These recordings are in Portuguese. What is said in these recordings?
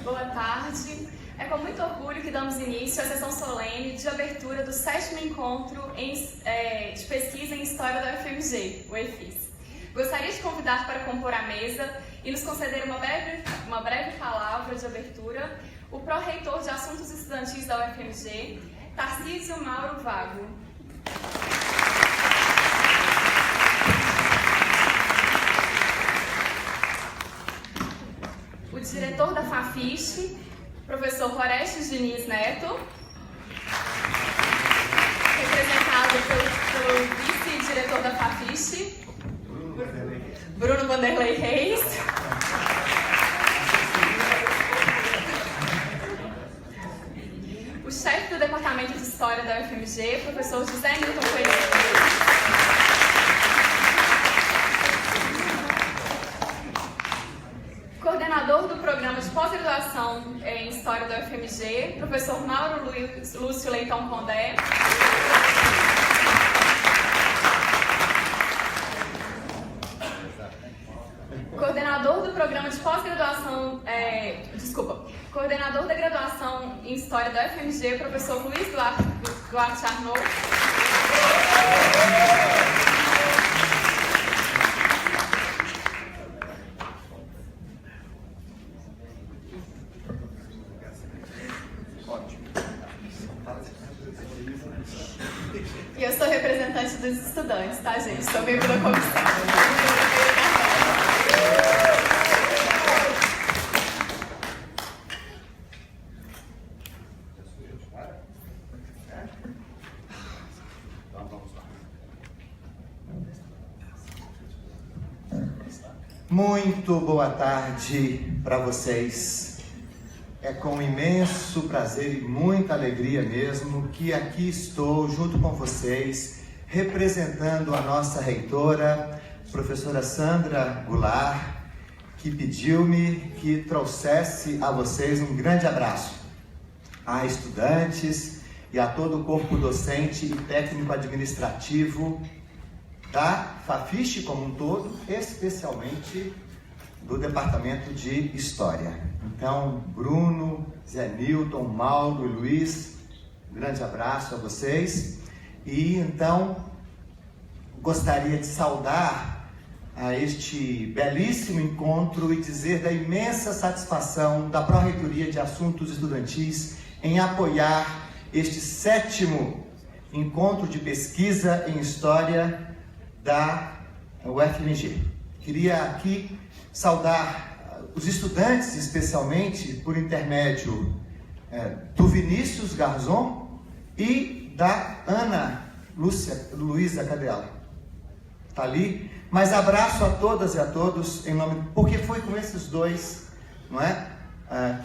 Boa tarde. É com muito orgulho que damos início à sessão solene de abertura do 7º Encontro de Pesquisa em História da UFMG, o EFIS. Gostaria de convidar para compor a mesa e nos conceder uma breve palavra de abertura o pró-reitor de Assuntos Estudantis da UFMG, Tarcísio Mauro Vago. O diretor da FAFISH, professor Orestes Diniz Neto, representado pelo vice-diretor da FAFISH, Bruno Vanderlei Reis, o chefe do Departamento de História da UFMG, professor José Newton Pereira, coordenador do programa de pós-graduação em História da UFMG, professor Mauro Lúcio Leitão Condé, coordenador do programa de pós-graduação, coordenador da graduação em História da UFMG, professor Luiz Duarte Arnaud, e eu sou representante dos estudantes, tá, gente? Estou membro da comissão. Muito boa tarde para vocês. É com imenso prazer e muita alegria mesmo que aqui estou junto com vocês, representando a nossa reitora, professora Sandra Goulart, que pediu-me que trouxesse a vocês um grande abraço a estudantes e a todo o corpo docente e técnico administrativo da FAFISH como um todo, especialmente do Departamento de História. Então, Bruno, Zé Newton, Mauro e Luiz, um grande abraço a vocês. E então, gostaria de saudar a este belíssimo encontro e dizer da imensa satisfação da Pró-Reitoria de Assuntos Estudantis em apoiar este 7º Encontro de Pesquisa em História da UFMG. Queria aqui saudar os estudantes, especialmente por intermédio do Vinícius Garzon e da Ana Luísa, cadê ela? Está ali. Mas abraço a todas e a todos, em nome, porque foi com esses dois, não é,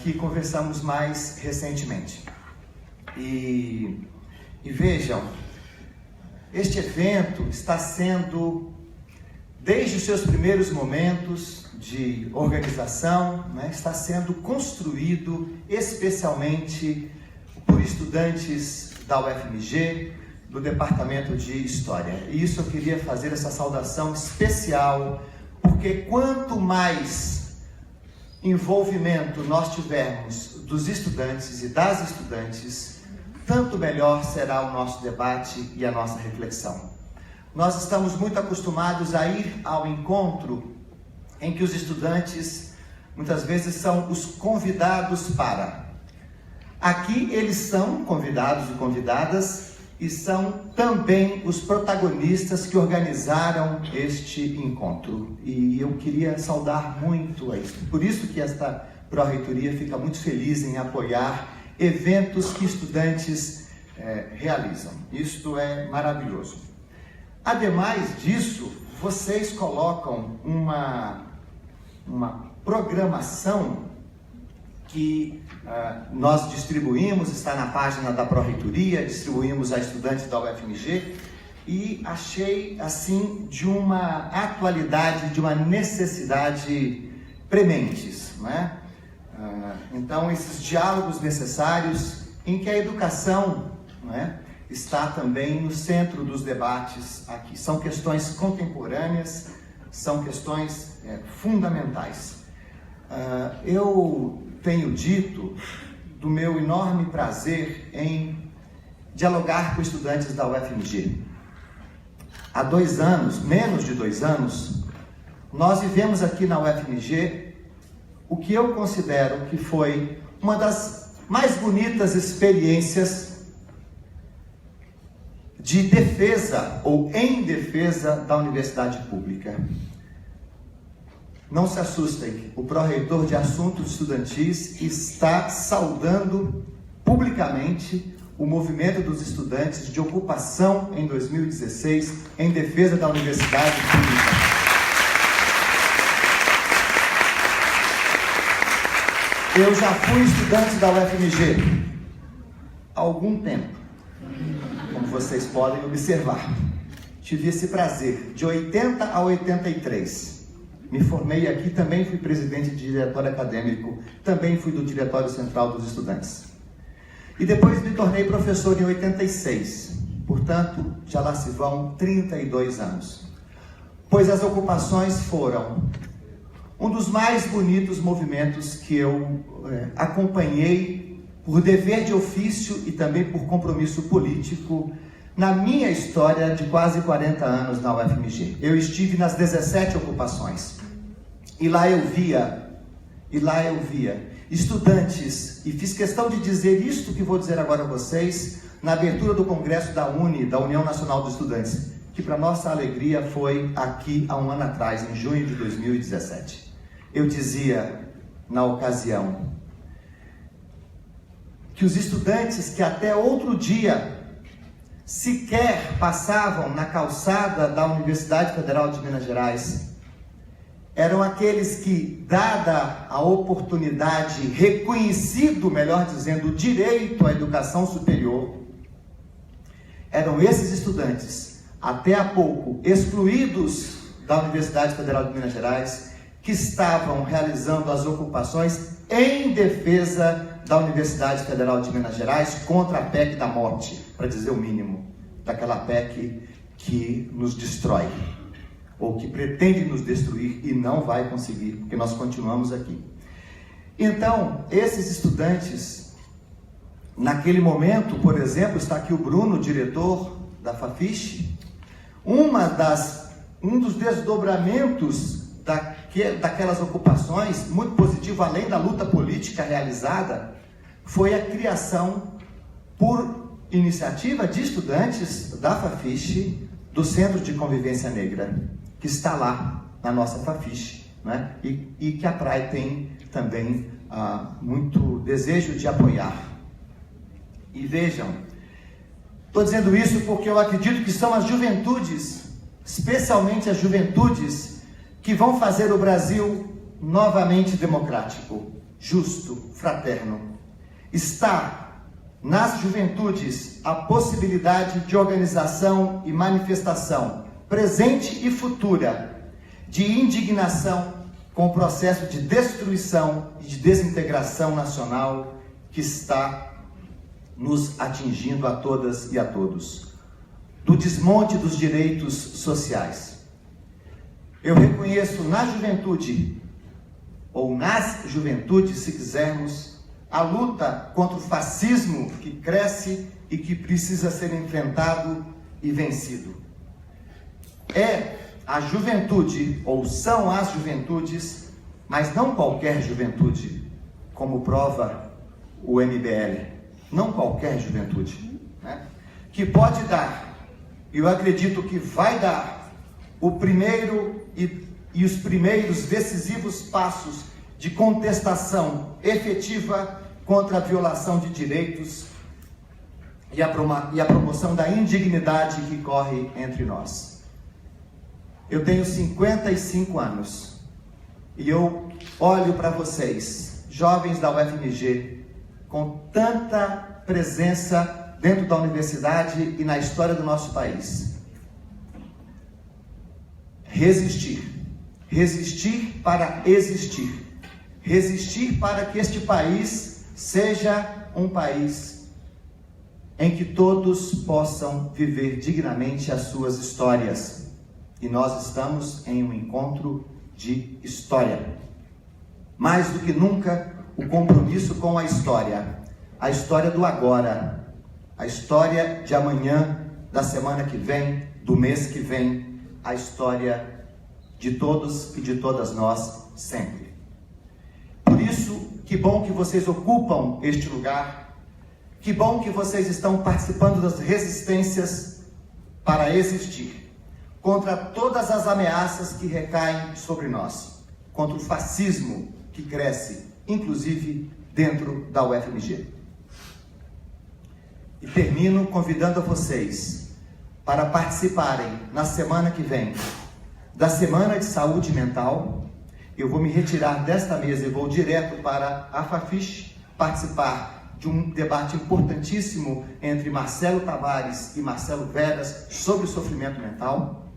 que conversamos mais recentemente. E vejam, este evento está sendo, desde os seus primeiros momentos de organização, né, está sendo construído especialmente por estudantes da UFMG, do Departamento de História. E isso eu queria fazer essa saudação especial, porque quanto mais envolvimento nós tivermos dos estudantes e das estudantes, tanto melhor será o nosso debate e a nossa reflexão. Nós estamos muito acostumados a ir ao encontro em que os estudantes muitas vezes são os convidados para. Aqui eles são convidados e convidadas e são também os protagonistas que organizaram este encontro. E eu queria saudar muito a isso. Por isso que esta Pró-Reitoria fica muito feliz em apoiar eventos que estudantes realizam. Isto é maravilhoso. Ademais disso, vocês colocam uma programação que nós distribuímos, está na página da Pró-Reitoria, distribuímos a estudantes da UFMG, e achei, assim, de uma atualidade, de uma necessidade prementes, não é? Então, esses diálogos necessários em que a educação, não é, está também no centro dos debates aqui. São questões contemporâneas, são questões fundamentais. Eu tenho dito do meu enorme prazer em dialogar com estudantes da UFMG. Há 2 anos, menos de 2 anos, nós vivemos aqui na UFMG o que eu considero que foi uma das mais bonitas experiências de defesa ou em defesa da universidade pública. Não se assustem, o pró-reitor de Assuntos Estudantis está saudando publicamente o movimento dos estudantes de ocupação em 2016 em defesa da universidade pública. Eu já fui estudante da UFMG há algum tempo, como vocês podem observar. Tive esse prazer, de 80 a 83. Me formei aqui, também fui presidente de diretório acadêmico, também fui do Diretório Central dos Estudantes. E depois me tornei professor em 86, portanto, já lá se vão 32 anos. Pois as ocupações foram um dos mais bonitos movimentos que eu acompanhei por dever de ofício e também por compromisso político na minha história de quase 40 anos na UFMG. Eu estive nas 17 ocupações e lá eu via estudantes, e fiz questão de dizer isto que vou dizer agora a vocês na abertura do Congresso da União Nacional dos Estudantes, que para nossa alegria foi aqui há 1 ano atrás, em junho de 2017. Eu dizia na ocasião que os estudantes que até outro dia sequer passavam na calçada da Universidade Federal de Minas Gerais eram aqueles que, dada a oportunidade, reconhecido, melhor dizendo, o direito à educação superior, eram esses estudantes, até há pouco, excluídos da Universidade Federal de Minas Gerais, que estavam realizando as ocupações em defesa da Universidade Federal de Minas Gerais contra a PEC da morte, para dizer o mínimo, daquela PEC que nos destrói, ou que pretende nos destruir e não vai conseguir, porque nós continuamos aqui. Então, esses estudantes, naquele momento, por exemplo, está aqui o Bruno, diretor da Fafiche, um dos desdobramentos daquelas ocupações, muito positivo, além da luta política realizada, foi a criação, por iniciativa de estudantes da Fafiche, do Centro de Convivência Negra, que está lá na nossa Fafiche, né? E que a PRAE tem também muito desejo de apoiar. E vejam, estou dizendo isso porque eu acredito que são as juventudes, especialmente as juventudes, que vão fazer o Brasil novamente democrático, justo, fraterno. Está nas juventudes a possibilidade de organização e manifestação, presente e futura, de indignação com o processo de destruição e de desintegração nacional que está nos atingindo a todas e a todos, do desmonte dos direitos sociais. Eu reconheço na juventude, ou nas juventudes, se quisermos, a luta contra o fascismo que cresce e que precisa ser enfrentado e vencido. É a juventude, ou são as juventudes, mas não qualquer juventude, como prova o MBL, não qualquer juventude, né? Que pode dar, e eu acredito que vai dar, o primeiro e os primeiros decisivos passos de contestação efetiva contra a violação de direitos e a promoção da indignidade que corre entre nós. Eu tenho 55 anos e eu olho para vocês, jovens da UFMG, com tanta presença dentro da universidade e na história do nosso país. Resistir para existir. Resistir para que este país seja um país em que todos possam viver dignamente as suas histórias. E nós estamos em um encontro de história. mais do que nunca, o compromisso com a história do agora, a história de amanhã, da semana que vem, do mês que vem, a história de todos e de todas nós, sempre. Por isso, que bom que vocês ocupam este lugar, que bom que vocês estão participando das resistências para existir, contra todas as ameaças que recaem sobre nós, contra o fascismo que cresce, inclusive dentro da UFMG. E termino convidando a vocês para participarem na semana que vem da Semana de Saúde Mental. Eu vou me retirar desta mesa e vou direto para a Fafiche participar de um debate importantíssimo entre Marcelo Tavares e Marcelo Veras sobre o sofrimento mental.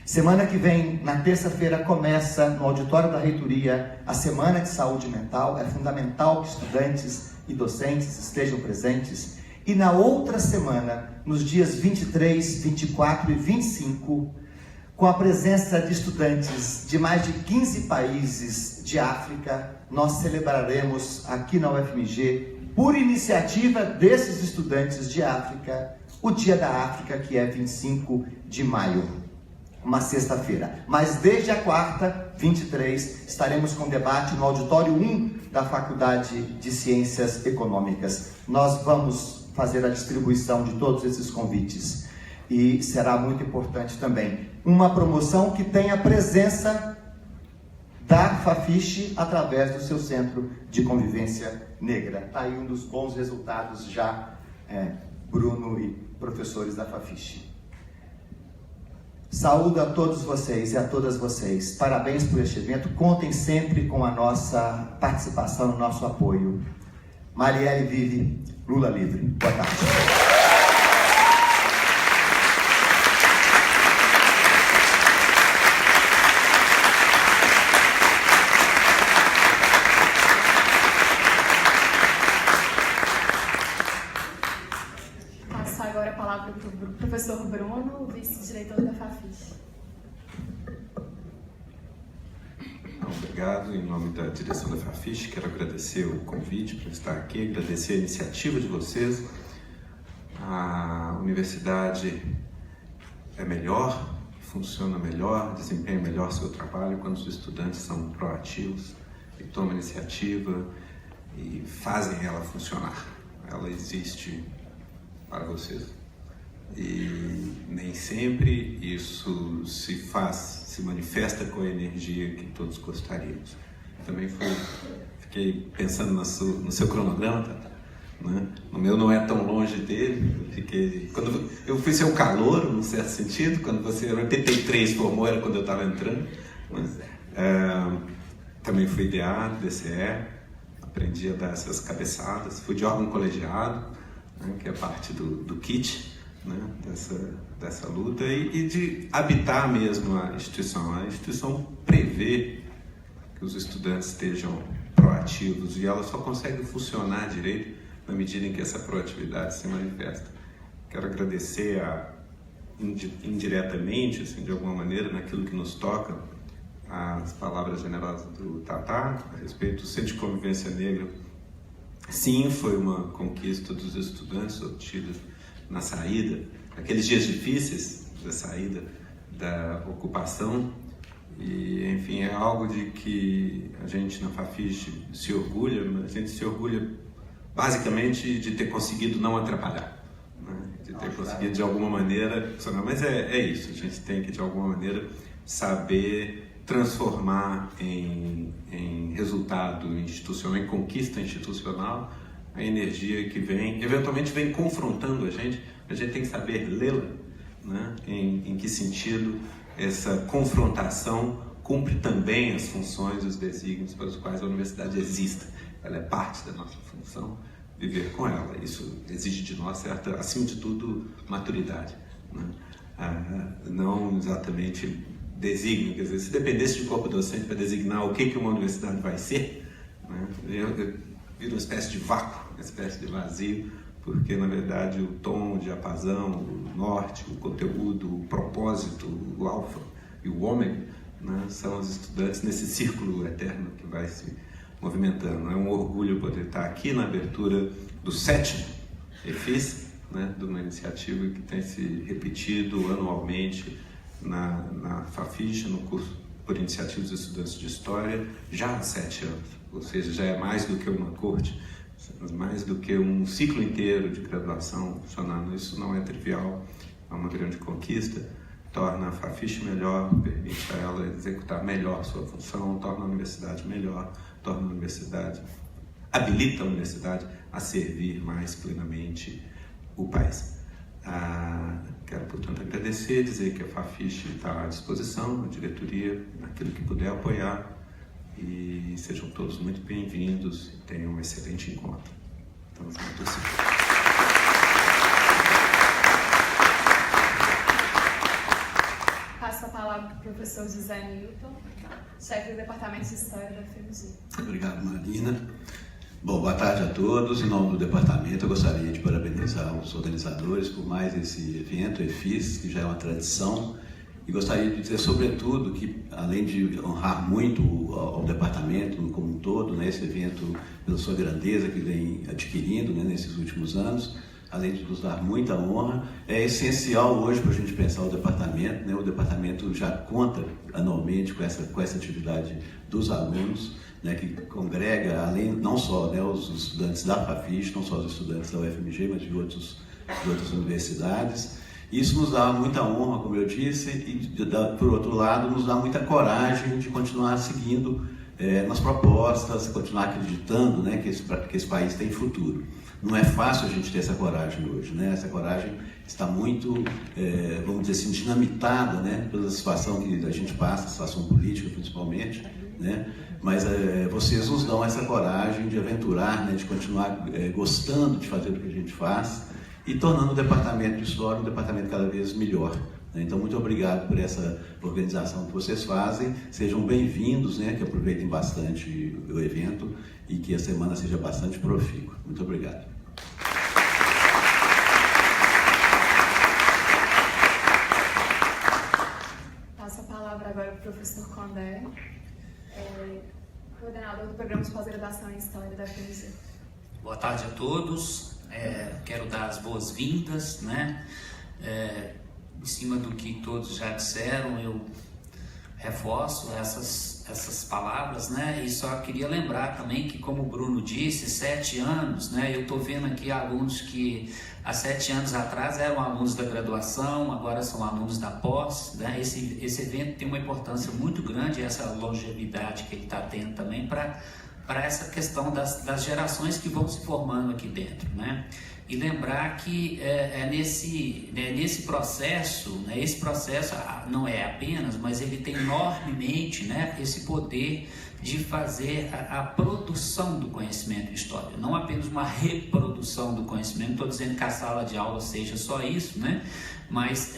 Semana que vem, na terça-feira, começa no auditório da Reitoria a Semana de Saúde Mental. É fundamental que estudantes e docentes estejam presentes. E na outra semana, nos dias 23, 24 e 25, com a presença de estudantes de mais de 15 países de África, nós celebraremos aqui na UFMG, por iniciativa desses estudantes de África, o Dia da África, que é 25 de maio, uma sexta-feira. Mas desde a quarta, 23, estaremos com debate no auditório 1 da Faculdade de Ciências Econômicas. Nós vamos fazer a distribuição de todos esses convites. E será muito importante também uma promoção que tenha a presença da Fafiche através do seu Centro de Convivência Negra. Está aí um dos bons resultados já, Bruno e professores da Fafiche. Saúdo a todos vocês e a todas vocês. Parabéns por este evento. Contem sempre com a nossa participação, o nosso apoio. Marielle vive, Lula livre. Boa tarde. Passo agora a palavra para o professor Bruno, vice-diretor da Fafiche. Obrigado. Em nome da direção da Fafiche, quero agradecer o convite para estar aqui, agradecer a iniciativa de vocês. A universidade é melhor, funciona melhor, desempenha melhor seu trabalho quando os estudantes são proativos e tomam iniciativa e fazem ela funcionar. Ela existe para vocês. E nem sempre isso se manifesta com a energia que todos gostaríamos. Também fiquei pensando no seu cronograma, Tata, né? O meu não é tão longe dele. Eu fui seu calouro, num certo sentido, quando você, em 83, formou, era quando eu estava entrando. Mas, também fui ideado, DCE, aprendi a dar essas cabeçadas, fui de órgão colegiado, né, que é parte do kit, né, dessa luta, e de habitar mesmo a instituição. A instituição prevê que os estudantes estejam proativos e ela só consegue funcionar direito na medida em que essa proatividade se manifesta. Quero agradecer indiretamente, assim, de alguma maneira, naquilo que nos toca, as palavras generosas do Tatá a respeito do Centro de Convivência Negra. Sim, foi uma conquista dos estudantes obtida na saída, naqueles dias difíceis da saída da ocupação, e enfim, é algo de que a gente na Fafiche se orgulha, mas a gente se orgulha basicamente de ter conseguido não atrapalhar, né? De ter conseguido de alguma maneira funcionar. Mas é isso, a gente tem que de alguma maneira saber transformar em resultado institucional, em conquista institucional, a energia que eventualmente vem confrontando a gente tem que saber lê-la, né? Em que sentido essa confrontação cumpre também as funções e os desígnios para os quais a universidade existe. Ela é parte da nossa função, viver com ela. Isso exige de nós certa, acima de tudo, maturidade, né? Não exatamente desígnio, quer dizer, se dependesse de corpo docente para designar o que uma universidade vai ser, né, eu viro uma espécie de vácuo, uma espécie de vazio, porque na verdade o tom, o diapasão, o norte, o conteúdo, o propósito, o alfa e o ômega né? São os estudantes nesse círculo eterno que vai se movimentando. É um orgulho poder estar aqui na abertura do 7º EFIS, né? De uma iniciativa que tem se repetido anualmente na FAFISH, no curso por iniciativa dos estudantes de História, já há 7 anos. Ou seja, já é mais do que uma corte, mais do que um ciclo inteiro de graduação funcionando. Isso não é trivial, é uma grande conquista. Torna a FAFISH melhor, permite a ela executar melhor sua função, torna a universidade melhor, habilita a universidade a servir mais plenamente o país. Quero, portanto, agradecer, dizer que a FAFISH está à disposição, a diretoria, naquilo que puder apoiar, e sejam todos muito bem-vindos e tenham um excelente encontro. Estamos juntos. Passo a palavra para o professor José Newton, chefe do Departamento de História da FMG. Obrigado, Marina. Bom, boa tarde a todos. Em nome do departamento, eu gostaria de parabenizar os organizadores por mais esse evento, EFIS, que já é uma tradição. E gostaria de dizer, sobretudo, que além de honrar muito ao departamento como um todo, né, esse evento, pela sua grandeza que vem adquirindo, né, nesses últimos anos, além de nos dar muita honra, é essencial hoje para a gente pensar o departamento, né? O departamento já conta anualmente com essa atividade dos alunos, né, que congrega, além, não só, né, os estudantes da FAFISH, não só os estudantes da UFMG, mas de outras universidades. Isso nos dá muita honra, como eu disse, e, por outro lado, nos dá muita coragem de continuar seguindo nas propostas, continuar acreditando, né, que esse país tem futuro. Não é fácil a gente ter essa coragem hoje, né? Essa coragem está muito, vamos dizer assim, dinamitada, né, pela situação que a gente passa, a situação política principalmente, né? Mas vocês nos dão essa coragem de aventurar, né, de continuar gostando de fazer o que a gente faz e tornando o Departamento de História um departamento cada vez melhor. Né? Então, muito obrigado por essa organização que vocês fazem. Sejam bem-vindos, né, que aproveitem bastante o evento e que a semana seja bastante profícua. Muito obrigado. Passo a palavra agora para o professor Condé, coordenador do Programa de Pós-Graduação em História da FMG. Boa tarde a todos. Quero dar as boas-vindas, né? Em cima do que todos já disseram, eu reforço essas palavras, né? E só queria lembrar também que, como o Bruno disse, 7 anos, né? Eu estou vendo aqui alunos que há 7 anos atrás eram alunos da graduação, agora são alunos da pós, né? Esse evento tem uma importância muito grande, essa longevidade que ele está tendo também para essa questão das gerações que vão se formando aqui dentro, né? E lembrar que nesse processo, né, esse processo não é apenas, mas ele tem enormemente, né, esse poder de fazer a produção do conhecimento de história, não apenas uma reprodução do conhecimento. Não estou dizendo que a sala de aula seja só isso, né? Mas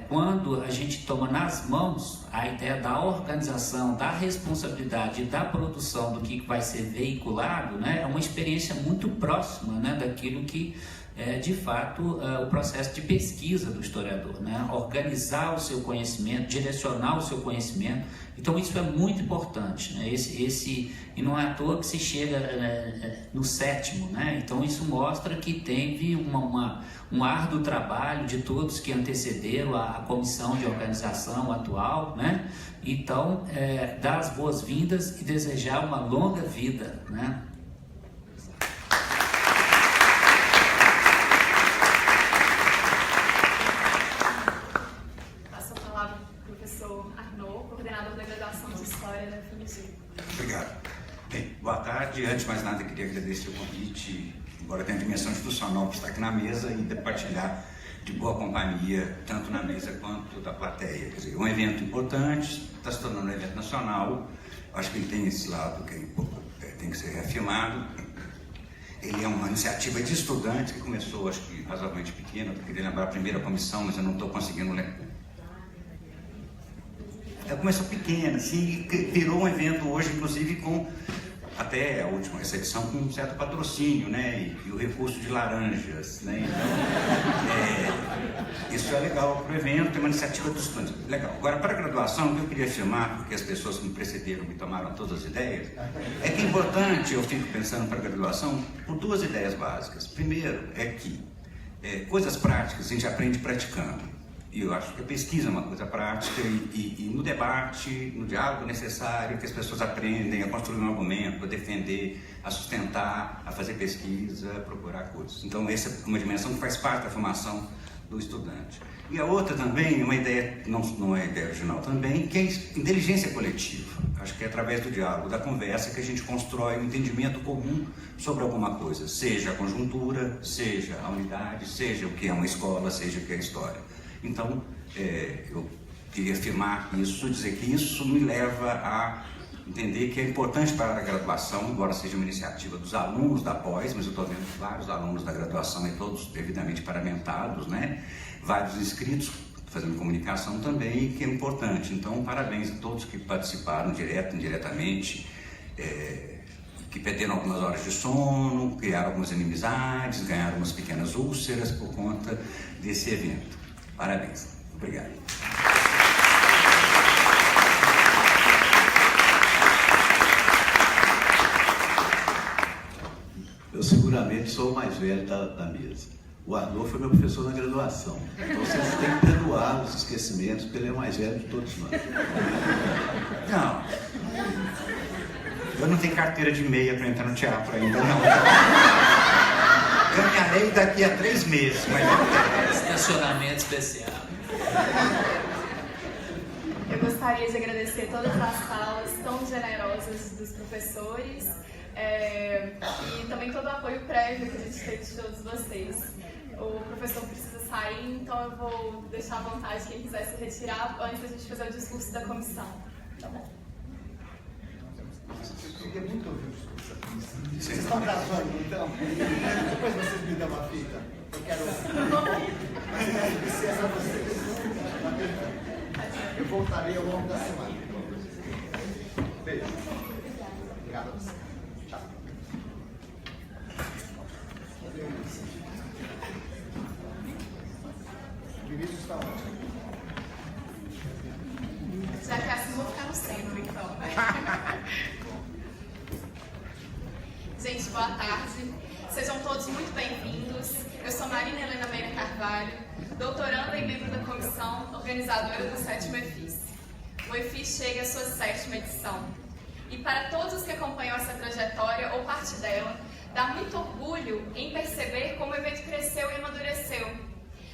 quando a gente toma nas mãos a ideia da organização, da responsabilidade e da produção do que vai ser veiculado, né, é uma experiência muito próxima, né, daquilo que de fato o processo de pesquisa do historiador, né? Organizar o seu conhecimento, direcionar o seu conhecimento. Então isso é muito importante, né? E não é à toa que se chega no 7º, né? Então isso mostra que teve um árduo trabalho de todos que antecederam a comissão de organização atual, né? Então, dar as boas-vindas e desejar uma longa vida, né? Passo a palavra para o professor Arnaud, coordenador da graduação de História da FMG. Obrigado. Bem, boa tarde. Antes de mais nada, eu queria agradecer o convite, embora tenha dimensão institucional, por estar aqui na mesa e compartilhar de boa companhia, tanto na mesa quanto da plateia. Quer dizer, um evento importante, está se tornando um evento nacional. Acho que ele tem esse lado que tem que ser reafirmado. Ele é uma iniciativa de estudantes que começou, acho que razoavelmente pequena. Eu queria lembrar a primeira comissão, mas eu não estou conseguindo lembrar. Começou pequena, assim, virou um evento hoje, inclusive com até essa edição com um certo patrocínio, né? E o recurso de laranjas, né? Então, isso é legal para o evento, é uma iniciativa dos estudantes. Legal. Agora, para a graduação, o que eu queria afirmar, porque as pessoas que me precederam me tomaram todas as ideias, é que é importante, eu fico pensando para a graduação, por duas ideias básicas. Primeiro, é que coisas práticas a gente aprende praticando. E eu acho que a pesquisa é uma coisa prática e no debate, no diálogo necessário, que as pessoas aprendem a construir um argumento, a defender, a sustentar, a fazer pesquisa, a procurar coisas. Então essa é uma dimensão que faz parte da formação do estudante. E a outra também, uma ideia, não é ideia original também, que é inteligência coletiva. Acho que é através do diálogo, da conversa, que a gente constrói um entendimento comum sobre alguma coisa, seja a conjuntura, seja a unidade, seja o que é uma escola, seja o que é a história. Então, eu queria afirmar isso, dizer que isso me leva a entender que é importante para a graduação, embora seja uma iniciativa dos alunos da pós, mas eu estou vendo vários alunos da graduação e todos devidamente paramentados, né? Vários inscritos fazendo comunicação também, que é importante. Então, parabéns a todos que participaram direto, indiretamente, que perderam algumas horas de sono, criaram algumas inimizades, ganharam umas pequenas úlceras por conta desse evento. Parabéns. Obrigado. Eu seguramente sou o mais velho da mesa. O Arnaud foi meu professor na graduação. Então vocês têm que perdoar os esquecimentos, porque ele é o mais velho de todos nós. Não. Eu não tenho carteira de meia para entrar no teatro ainda, não. Ganharei daqui a 3 meses, mas não. Estacionamento especial. Eu gostaria de agradecer todas as salas tão generosas dos professores e também todo o apoio prévio que a gente teve de todos vocês. O professor precisa sair, então eu vou deixar à vontade quem quiser se retirar antes da gente fazer o discurso da comissão. Tá bom? Eu queria muito ouvir o discurso da comissão. Vocês estão gravando, então? Depois vocês me dão uma fita. Eu quero ouvir. Licença vocês. Eu voltarei ao longo da semana. Beijo. Obrigado a você. Tchau. O Vinícius está ótimo. Já que é assim, vou ficar no centro, então. Gente, boa tarde. Sejam todos muito bem-vindos. Eu sou Marina Helena Meira Carvalho, doutoranda e membro da comissão organizadora do 7º EFIS. O EFIS chega à sua 7ª edição. E para todos os que acompanham essa trajetória ou parte dela, dá muito orgulho em perceber como o evento cresceu e amadureceu.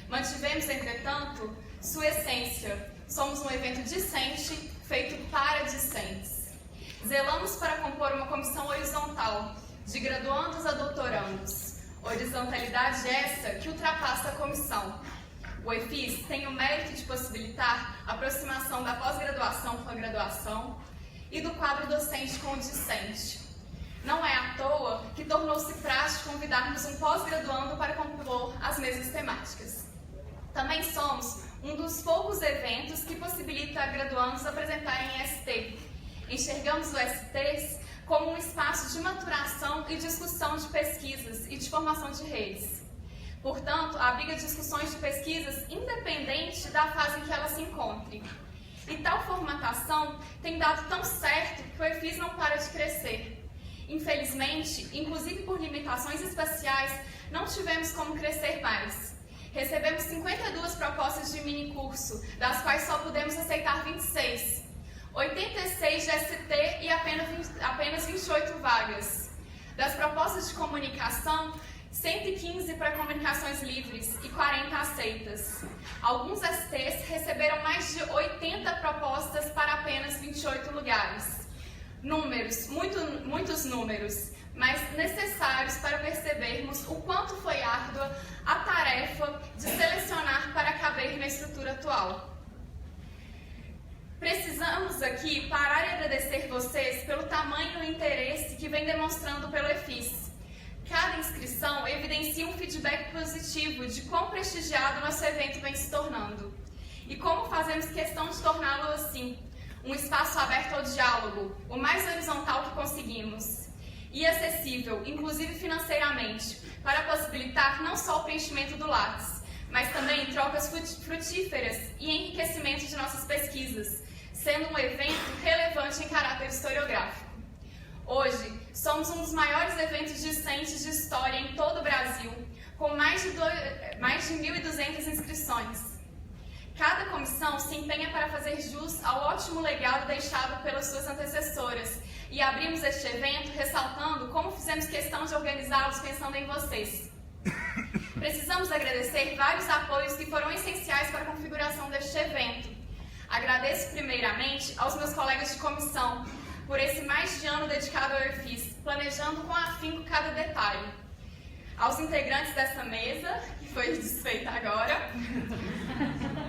Mantivemos, entretanto, sua essência. Somos um evento discente, feito para discentes. Zelamos para compor uma comissão horizontal, de graduandos a doutorandos. Horizontalidade essa que ultrapassa a comissão. O EFIS tem o mérito de possibilitar a aproximação da pós-graduação com a graduação e do quadro docente com o discente. Não é à toa que tornou-se prático convidarmos um pós-graduando para compor as mesas temáticas. Também somos um dos poucos eventos que possibilita a graduandos apresentarem ST. Enxergamos o STs como um espaço de maturação e discussão de pesquisas e de formação de redes. Portanto, abriga discussões de pesquisas independente da fase em que ela se encontre. E tal formatação tem dado tão certo que o EFIS não para de crescer. Infelizmente, inclusive por limitações espaciais, não tivemos como crescer mais. Recebemos 52 propostas de minicurso, das quais só pudemos aceitar 26. 86 de ST e apenas 28 vagas. Das propostas de comunicação, 115 para comunicações livres e 40 aceitas. Alguns STs receberam mais de 80 propostas para apenas 28 lugares. Números, muitos números, mas necessários para percebermos o quanto foi árdua a tarefa de selecionar para caber na estrutura atual. Precisamos aqui parar e agradecer vocês pelo tamanho e interesse que vem demonstrando pelo EFIS. Cada inscrição evidencia um feedback positivo de quão prestigiado nosso evento vem se tornando. E como fazemos questão de torná-lo assim, um espaço aberto ao diálogo, o mais horizontal que conseguimos. e acessível, inclusive financeiramente, para possibilitar não só o preenchimento do Lattes, mas também trocas frutíferas e enriquecimento de nossas pesquisas, sendo um evento relevante em caráter historiográfico. Hoje, somos um dos maiores eventos discentes de história em todo o Brasil, com mais de 1.200 inscrições. Cada comissão se empenha para fazer jus ao ótimo legado deixado pelas suas antecessoras, e abrimos este evento ressaltando como fizemos questão de organizá-los pensando em vocês. Precisamos agradecer vários apoios que foram essenciais para a configuração deste evento. Agradeço primeiramente aos meus colegas de comissão por esse mais de ano dedicado ao EFIS, planejando com afinco cada detalhe. Aos integrantes dessa mesa, que foi desfeita agora,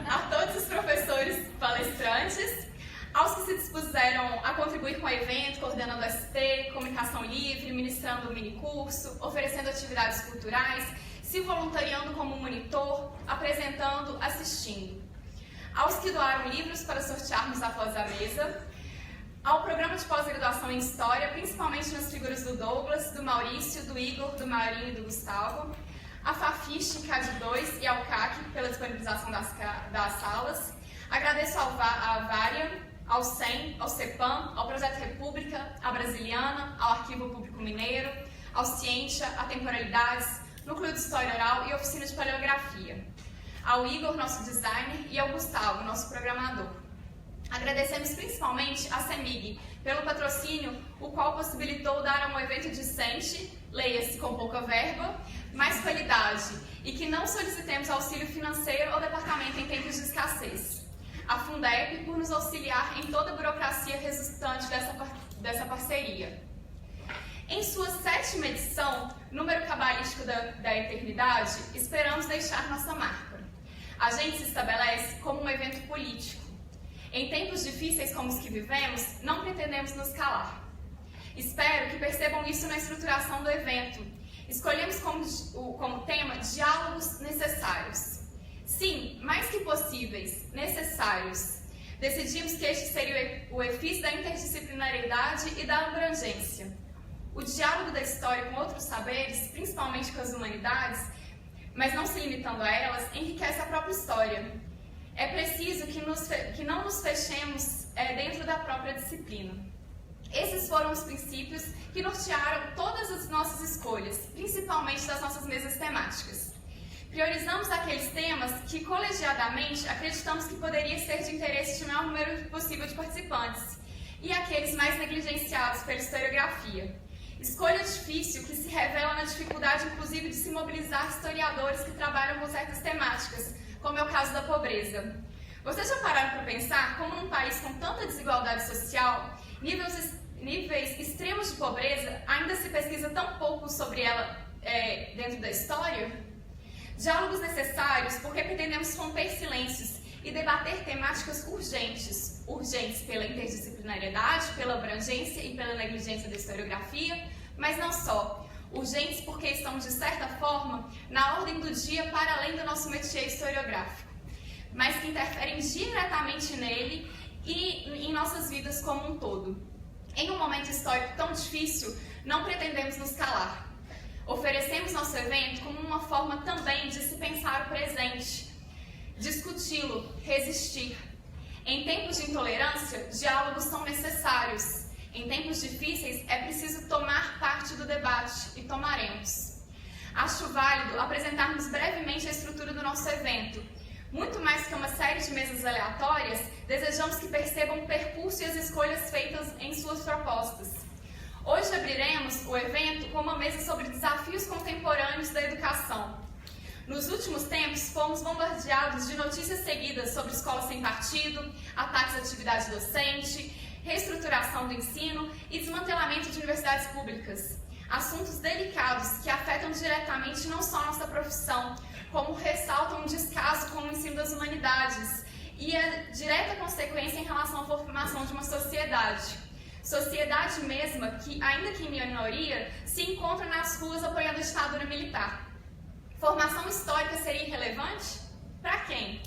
a todos os professores palestrantes, aos que se dispuseram a contribuir com o evento, coordenando ST, comunicação livre, ministrando um minicurso, oferecendo atividades culturais, se voluntariando como monitor, apresentando, assistindo. Aos que doaram livros para sortearmos após a mesa, ao programa de pós-graduação em História, principalmente nas figuras do Douglas, do Maurício, do Igor, do Marinho e do Gustavo, a Fafiche, CAD2 e ao CAC pela disponibilização das salas. Agradeço à Vária, ao CEM, ao CEPAM, ao Projeto República, à Brasiliana, ao Arquivo Público Mineiro, ao Ciência, a Temporalidades, Núcleo de História Oral e Oficina de Paleografia. Ao Igor, nosso designer, e ao Gustavo, nosso programador. Agradecemos principalmente à CEMIG pelo patrocínio, o qual possibilitou dar a um evento decente, leia-se com pouca verba, mais qualidade, e que não solicitemos auxílio financeiro ao departamento em tempos de escassez. A Fundep por nos auxiliar em toda a burocracia resultante dessa parceria. Em sua 7ª edição, número cabalístico da eternidade, esperamos deixar nossa marca. A gente se estabelece como um evento político. Em tempos difíceis como os que vivemos, não pretendemos nos calar. Espero que percebam isso na estruturação do evento. Escolhemos como tema diálogos necessários. Sim, mais que possíveis, necessários. Decidimos que este seria o EFIS da interdisciplinariedade e da abrangência. O diálogo da história com outros saberes, principalmente com as humanidades, mas não se limitando a elas, enriquece a própria história. É preciso que não nos fechemos dentro da própria disciplina. Esses foram os princípios que nortearam todas as nossas escolhas, principalmente das nossas mesas temáticas. Priorizamos aqueles temas que, colegiadamente, acreditamos que poderia ser de interesse de maior número possível de participantes, e aqueles mais negligenciados pela historiografia. Escolha difícil que se revela na dificuldade, inclusive, de se mobilizar historiadores que trabalham com certas temáticas, como é o caso da pobreza. Vocês já pararam para pensar como num país com tanta desigualdade social, níveis extremos de pobreza, ainda se pesquisa tão pouco sobre ela dentro da história? Diálogos necessários porque pretendemos romper silêncios e debater temáticas urgentes pela interdisciplinariedade, pela abrangência e pela negligência da historiografia, mas não só. Urgentes porque estão, de certa forma, na ordem do dia para além do nosso métier historiográfico, mas que interferem diretamente nele e em nossas vidas como um todo. Em um momento histórico tão difícil, não pretendemos nos calar. Oferecemos nosso evento como uma forma também de se pensar o presente, discuti-lo, resistir. Em tempos de intolerância, diálogos são necessários. Em tempos difíceis, é preciso tomar parte do debate, e tomaremos. Acho válido apresentarmos brevemente a estrutura do nosso evento. Muito mais que uma série de mesas aleatórias, desejamos que percebam o percurso e as escolhas feitas em suas propostas. Hoje abriremos o evento com uma mesa sobre desafios contemporâneos da educação. Nos últimos tempos, fomos bombardeados de notícias seguidas sobre escolas sem partido, ataques à atividade docente, reestruturação do ensino e desmantelamento de universidades públicas. Assuntos delicados que afetam diretamente não só a nossa profissão, como ressaltam um descaso com o ensino das humanidades e a direta consequência em relação à formação de uma sociedade. Sociedade mesma que, ainda que em minoria, se encontra nas ruas apoiando a ditadura militar. Formação histórica seria irrelevante? Para quem?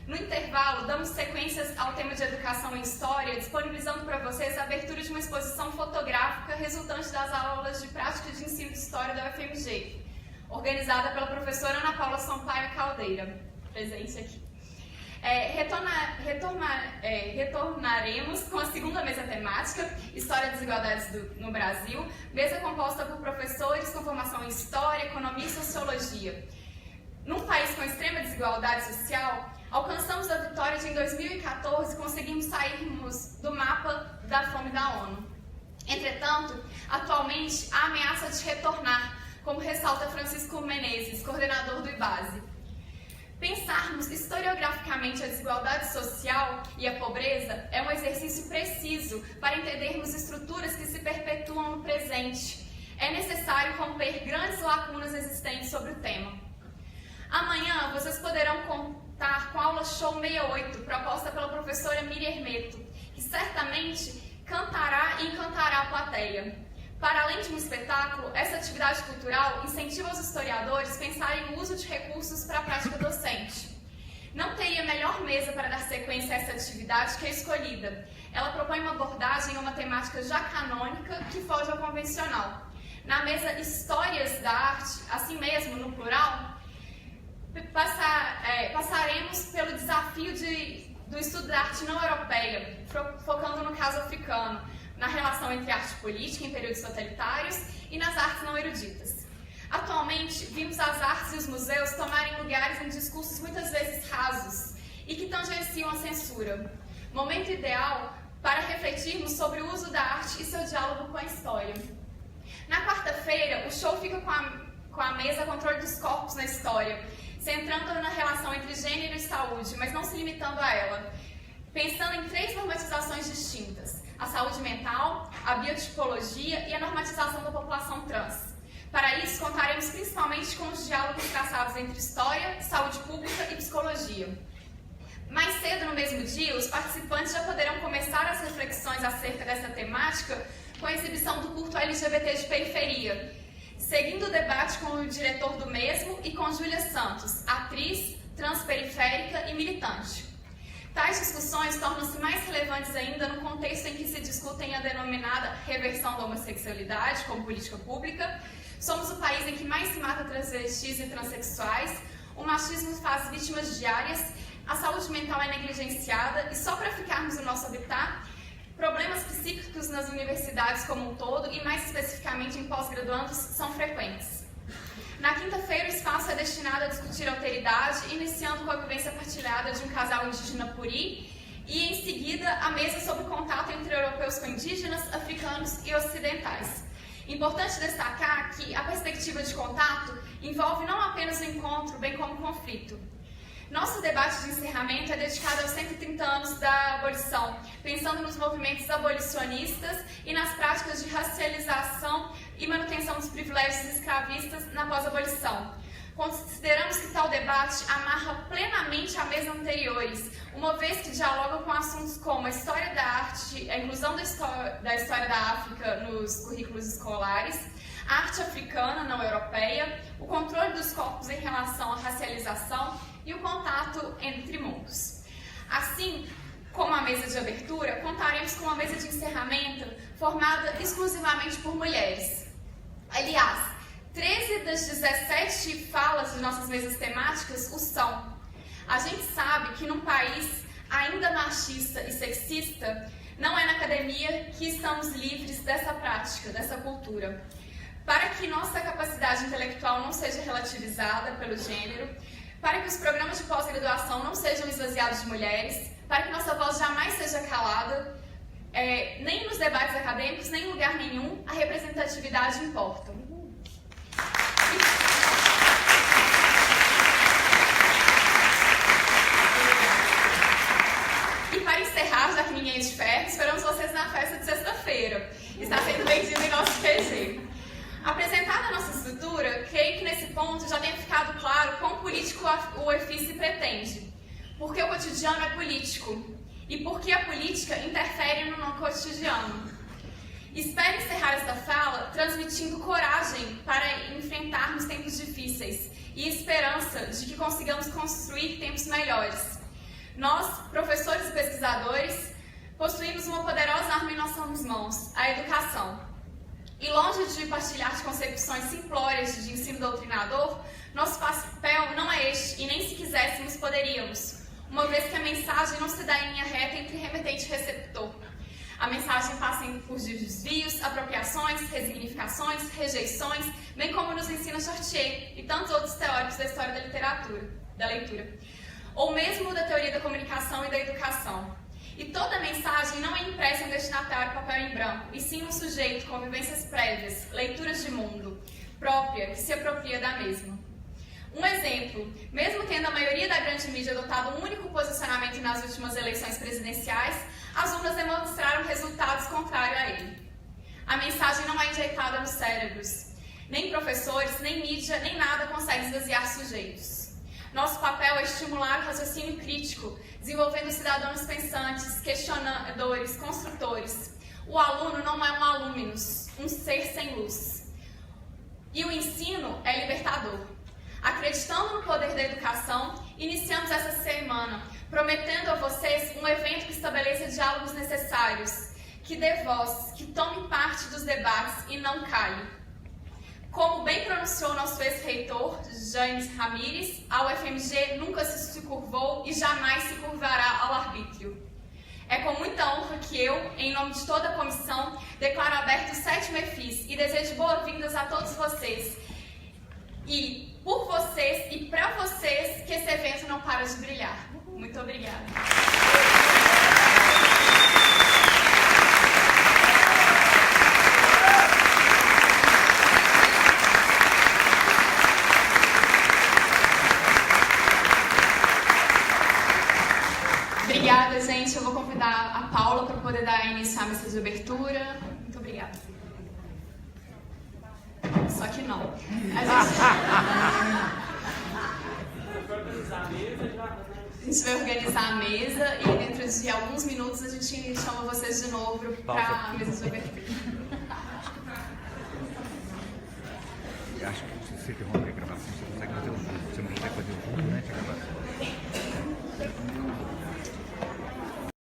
No intervalo, damos sequências ao tema de educação em história, disponibilizando para vocês a abertura de uma exposição fotográfica resultante das aulas de prática de ensino de história da UFMG, organizada pela professora Ana Paula Sampaio Caldeira, presente aqui. Retornaremos com a segunda mesa temática, História das Desigualdades no Brasil, mesa composta por professores com formação em História, Economia e Sociologia. Num país com extrema desigualdade social, alcançamos a vitória de, em 2014, conseguimos sairmos do mapa da fome da ONU. Entretanto, atualmente, há ameaça de retornar, como ressalta Francisco Menezes, coordenador do IBASE. Pensarmos historiograficamente a desigualdade social e a pobreza é um exercício preciso para entendermos estruturas que se perpetuam no presente. É necessário romper grandes lacunas existentes sobre o tema. Amanhã vocês poderão contar com a aula Show 68, proposta pela professora Miriam Hermeto, que certamente cantará e encantará a plateia. Para além de um espetáculo, essa atividade cultural incentiva os historiadores a pensarem no uso de recursos para a prática docente. Não teria melhor mesa para dar sequência a essa atividade que a escolhida. Ela propõe uma abordagem a uma temática já canônica que foge ao convencional. Na mesa Histórias da Arte, assim mesmo, no plural, passaremos pelo desafio do estudo da arte não europeia, focando no caso africano, na relação entre arte política em períodos totalitários e nas artes não eruditas. Atualmente, vimos as artes e os museus tomarem lugares em discursos muitas vezes rasos e que tangenciam a censura. Momento ideal para refletirmos sobre o uso da arte e seu diálogo com a história. Na quarta-feira, o show fica com a mesa Controle dos Corpos na História, centrando na relação entre gênero e saúde, mas não se limitando a ela, pensando em 3 normatizações distintas: a saúde mental, a biotipologia e a normatização da população trans. Para isso, contaremos principalmente com os diálogos traçados entre história, saúde pública e psicologia. Mais cedo no mesmo dia, os participantes já poderão começar as reflexões acerca dessa temática com a exibição do curto LGBT de Periferia, seguindo o debate com o diretor do mesmo e com Júlia Santos, atriz, transperiférica e militante. Tais discussões tornam-se mais relevantes ainda no contexto em que se discutem a denominada reversão da homossexualidade como política pública. Somos o país em que mais se mata travestis e transexuais, o machismo faz vítimas diárias, a saúde mental é negligenciada e, só para ficarmos no nosso habitat, problemas psíquicos nas universidades como um todo e mais especificamente em pós-graduandos são frequentes. Na quinta-feira, o espaço é destinado a discutir alteridade, iniciando com a vivência partilhada de um casal indígena puri e, em seguida, a mesa sobre contato entre europeus com indígenas, africanos e ocidentais. Importante destacar que a perspectiva de contato envolve não apenas o encontro, bem como o conflito. Nosso debate de encerramento é dedicado aos 130 anos da abolição, pensando nos movimentos abolicionistas e nas práticas de racialização e manutenção dos privilégios escravistas na pós-abolição. Consideramos que tal debate amarra plenamente a mesa anteriores, uma vez que dialoga com assuntos como a história da arte, a inclusão da história da África nos currículos escolares, a arte africana não europeia, o controle dos corpos em relação à racialização e o contato entre mundos. Assim como a mesa de abertura, contaremos com uma mesa de encerramento formada exclusivamente por mulheres. Aliás, 13 das 17 falas de nossas mesas temáticas o são. A gente sabe que num país ainda machista e sexista, não é na academia que estamos livres dessa prática, dessa cultura. Para que nossa capacidade intelectual não seja relativizada pelo gênero, para que os programas de pós-graduação não sejam esvaziados de mulheres, para que nossa voz jamais seja calada, nem nos debates acadêmicos, nem em lugar nenhum, a representatividade importa. E para encerrar, já que ninguém é de ferro, esperamos vocês na festa de sexta-feira. Está sendo vendido em nosso QG. Apresentada a nossa estrutura, creio que nesse ponto já tenha ficado claro quão político o EFIS se pretende. Porque o cotidiano é político e porque a política interfere no nosso cotidiano. Espero encerrar esta fala transmitindo coragem para enfrentarmos tempos difíceis e esperança de que consigamos construir tempos melhores. Nós, professores e pesquisadores, possuímos uma poderosa arma em nossas mãos, a educação. E longe de partilhar de concepções simplórias de ensino doutrinador, nosso papel não é este, e nem se quiséssemos poderíamos, uma vez que a mensagem não se dá em linha reta entre remetente e receptor. A mensagem passa por desvios, apropriações, resignificações, rejeições, bem como nos ensina Chartier e tantos outros teóricos da história da leitura, ou mesmo da teoria da comunicação e da educação. E toda mensagem não é impressa em um destinatário papel em branco, e sim um sujeito com vivências prévias, leituras de mundo própria, que se apropria da mesma. Um exemplo, mesmo tendo a maioria da grande mídia adotado um único posicionamento nas últimas eleições presidenciais, as urnas demonstraram resultados contrários a ele. A mensagem não é injetada nos cérebros. Nem professores, nem mídia, nem nada consegue esvaziar sujeitos. Nosso papel é estimular o raciocínio crítico, desenvolvendo cidadãos pensantes, questionadores, construtores. O aluno não é um alúminos, um ser sem luz. E o ensino é libertador. Acreditando no poder da educação, iniciamos essa semana, prometendo a vocês um evento que estabeleça diálogos necessários, que dê voz, que tome parte dos debates e não cale. Como bem pronunciou nosso ex-reitor, James Ramírez, a UFMG nunca se curvou e jamais se curvará ao arbítrio. É com muita honra que eu, em nome de toda a comissão, declaro aberto o 7º EFIS e desejo boas-vindas a todos vocês. E por vocês e para vocês que esse evento não para de brilhar. Muito obrigada. Obrigada, gente. Eu vou convidar a Paula para poder dar início à missa de abertura. Muito obrigada. Só que não. A gente vai organizar a mesa e dentro de alguns minutos a gente chama vocês de novo para a mesa de abertura. Acho que se você interromper a gravação, você consegue fazer o jogo.